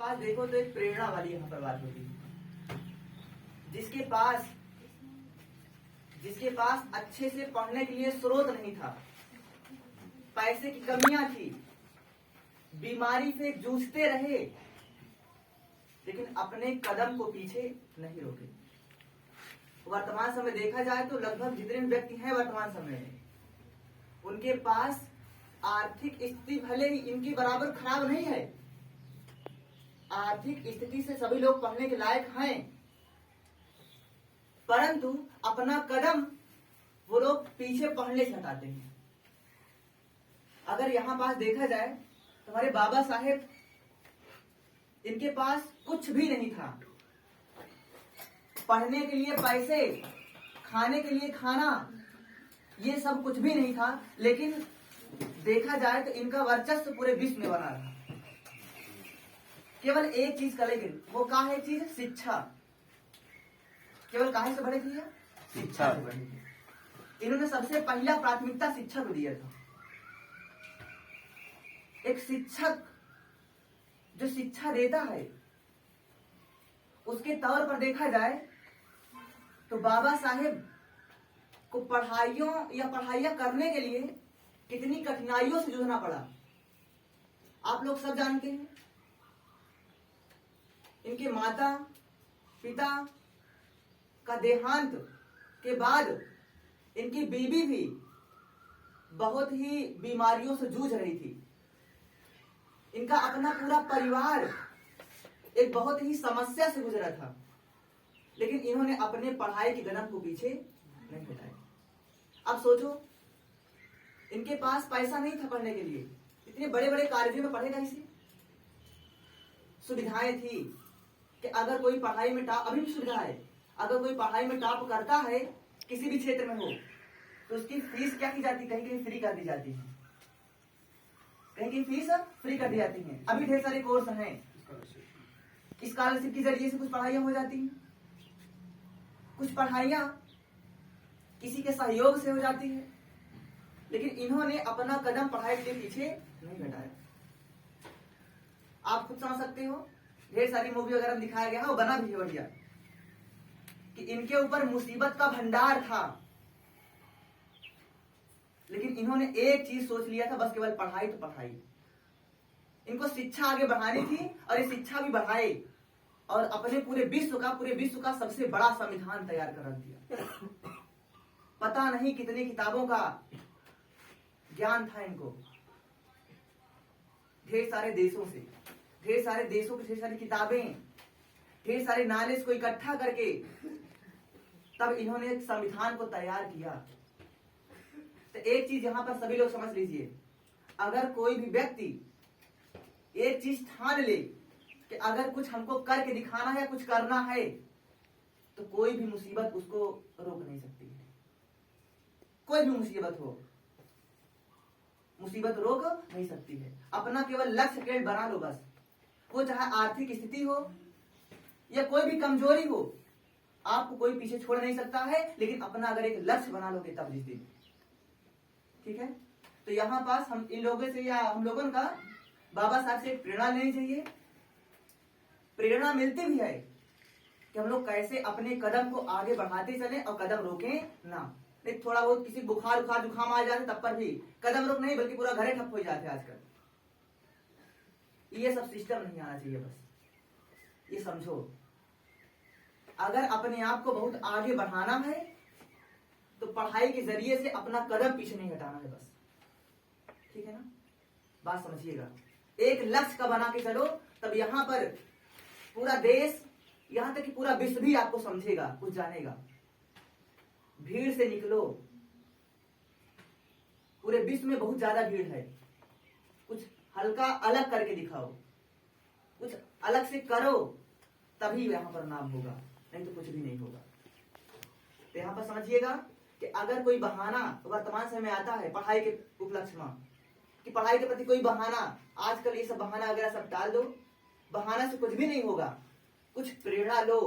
पास देखो तो एक प्रेरणा वाली यहाँ पर बात होती है। जिसके पास अच्छे से पढ़ने के लिए स्रोत नहीं था, पैसे की कमियां थी, बीमारी से जूझते रहे, लेकिन अपने कदम को पीछे नहीं रोके। वर्तमान समय देखा जाए तो लगभग जितने भी व्यक्ति हैं वर्तमान समय में, उनके पास आर्थिक स्थिति भले ही इनकी बराबर खराब नहीं है, आर्थिक स्थिति से सभी लोग पढ़ने के लायक हैं, परंतु अपना कदम वो लोग पीछे पढ़ने से हटाते हैं। अगर यहां पास देखा जाए तो हमारे बाबा साहेब, इनके पास कुछ भी नहीं था, पढ़ने के लिए पैसे, खाने के लिए खाना, ये सब कुछ भी नहीं था, लेकिन देखा जाए तो इनका वर्चस्व पूरे विश्व में बना रहा। केवल एक चीज करेंगे, वो कहा है चीज शिक्षा। केवल काहे से बढ़ी थी? शिक्षा से बढ़ी थी। इन्होंने सबसे पहला प्राथमिकता शिक्षा को दिया था। एक शिक्षक जो शिक्षा देता है, उसके तौर पर देखा जाए तो बाबा साहेब को पढ़ाइयां करने के लिए कितनी कठिनाइयों से जूझना पड़ा, आप लोग सब जानते हैं। इनके माता पिता का देहांत के बाद इनकी बीवी भी बहुत ही बीमारियों से जूझ रही थी। इनका अपना पूरा परिवार एक बहुत ही समस्या से गुजरा था, लेकिन इन्होंने अपने पढ़ाई के कदम को पीछे नहीं हटाया। अब सोचो, इनके पास पैसा नहीं था पढ़ने के लिए, इतने बड़े बड़े कॉलेजों में पढ़ेगा इसे, सुविधाएं थी कि अगर कोई पढ़ाई में टॉप, अभी भी सुविधा है, अगर कोई पढ़ाई में टॉप करता है किसी भी क्षेत्र में हो, तो उसकी फीस क्या की जाती है, कहीं कहीं फ्री कर दी जाती है, कहीं कहीं फीस फ्री कर दी जाती है। अभी ढेर सारे कोर्स हैं, स्कॉलरशिप के जरिए से कुछ पढ़ाइयां हो जाती हैं, कुछ पढ़ाइयां किसी के सहयोग से हो जाती है, लेकिन इन्होंने अपना कदम पढ़ाई के पीछे नहीं हटाया। आप खुद समझ सकते हो, ढेर सारी मूवी वगैरह में दिखाया गया है, वो बना भी है बढ़िया, कि इनके ऊपर मुसीबत का भंडार था, लेकिन इन्होंने एक चीज सोच लिया था, बस केवल पढ़ाई तो पढ़ाई। इनको शिक्षा आगे बढ़ानी थी और ये शिक्षा भी बढ़ाए और अपने पूरे विश्व का सबसे बड़ा संविधान तैयार कर दिया। पता नहीं कितने किताबों का ज्ञान था इनको, ढेर सारे देशों की ढेर सारी किताबें, ढेर सारे नॉलेज को इकट्ठा करके तब इन्होंने एक संविधान को तैयार किया। तो एक चीज यहां पर सभी लोग समझ लीजिए, अगर कोई भी व्यक्ति एक चीज ठान ले कि अगर कुछ हमको करके दिखाना है, कुछ करना है, तो कोई भी मुसीबत उसको रोक नहीं सकती है। कोई भी मुसीबत हो, मुसीबत रोक नहीं सकती है। अपना केवल लक्ष्य केवल बना लो बस, वो चाहे आर्थिक स्थिति हो या कोई भी कमजोरी हो, आपको कोई पीछे छोड़ नहीं सकता है, लेकिन अपना अगर एक लक्ष्य बना लोगे तब जिस दिन, ठीक है। तो यहाँ पास हम इन लोगों से या हम लोगों का बाबा साहब से प्रेरणा लेनी चाहिए। प्रेरणा मिलती भी है कि हम लोग कैसे अपने कदम को आगे बढ़ाते चले और कदम रोकें ना। नहीं थोड़ा बहुत किसी बुखार जुखाम आ जाते तब पर भी कदम रोक नहीं, बल्कि पूरा घरे ठप हो जाते हैं आजकल। ये सब सिस्टम नहीं आना चाहिए। बस ये समझो, अगर अपने आप को बहुत आगे बढ़ाना है तो पढ़ाई के जरिए से अपना कदम पीछे नहीं हटाना है बस, ठीक है ना। बात समझिएगा, एक लक्ष्य का बना के चलो, तब यहां पर पूरा देश, यहां तक कि पूरा विश्व भी आपको समझेगा, कुछ जानेगा। भीड़ से निकलो, पूरे विश्व में बहुत ज्यादा भीड़ है, कुछ हल्का अलग करके दिखाओ, कुछ अलग से करो, तभी यहां पर नाम होगा, नहीं तो कुछ भी नहीं होगा। तो यहां पर समझिएगा कि अगर कोई बहाना वर्तमान समय में आता है पढ़ाई के उपलक्ष्य में, कि पढ़ाई के प्रति कोई बहाना, आजकल ये सब बहाना वगैरह सब टाल दो, बहाना से कुछ भी नहीं होगा। कुछ प्रेरणा लो,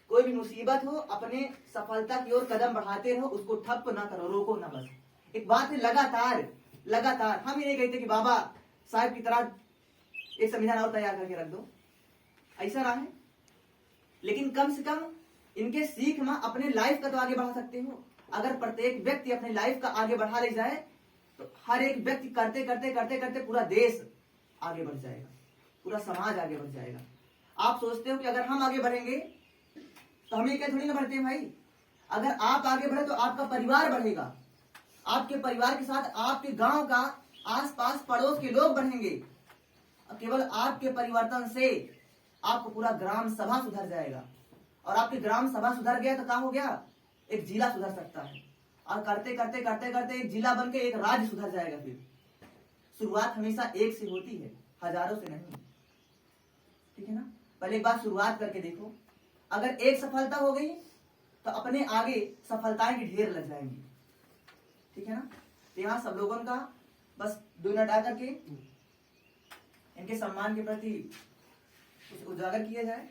कोई भी मुसीबत हो, अपने सफलता की ओर कदम बढ़ाते रहो, उसको ठप ना करो, रोको ना। बस एक बात है, लगातार हम ये नहीं कहते कि बाबा साहब की तरह एक संविधान और तैयार करके रख दो, ऐसा रहा है। लेकिन कम से कम इनके सीख में अपने लाइफ का तो आगे बढ़ा सकते हो। अगर प्रत्येक व्यक्ति अपने लाइफ का आगे बढ़ा ले जाए तो हर एक व्यक्ति करते करते करते करते पूरा देश आगे बढ़ जाएगा, पूरा समाज आगे बढ़ जाएगा। आप सोचते हो कि अगर हम आगे बढ़ेंगे तो हम ये क्या थोड़ी ना बढ़ते हैं भाई। अगर आप आगे बढ़े तो आपका परिवार बढ़ेगा, आपके परिवार के साथ आपके गांव का आसपास पड़ोस के लोग बढ़ेंगे। केवल आपके परिवर्तन से आपको पूरा ग्राम सभा सुधर जाएगा, और आपके ग्राम सभा सुधर गया तो क्या हो गया, एक जिला सुधर सकता है, और करते करते करते करते एक जिला बन के एक राज्य सुधर जाएगा। फिर शुरुआत हमेशा एक से होती है, हजारों से नहीं। ठीक है ना। पहले एक बार शुरुआत करके देखो, अगर एक सफलता हो गई तो अपने आगे सफलताएं की ढेर लग जाएंगी। ठीक है ना। तो यहाँ सब लोगों का बस 2 मिनट आकर के इनके सम्मान के प्रति कुछ उजागर किया जाए।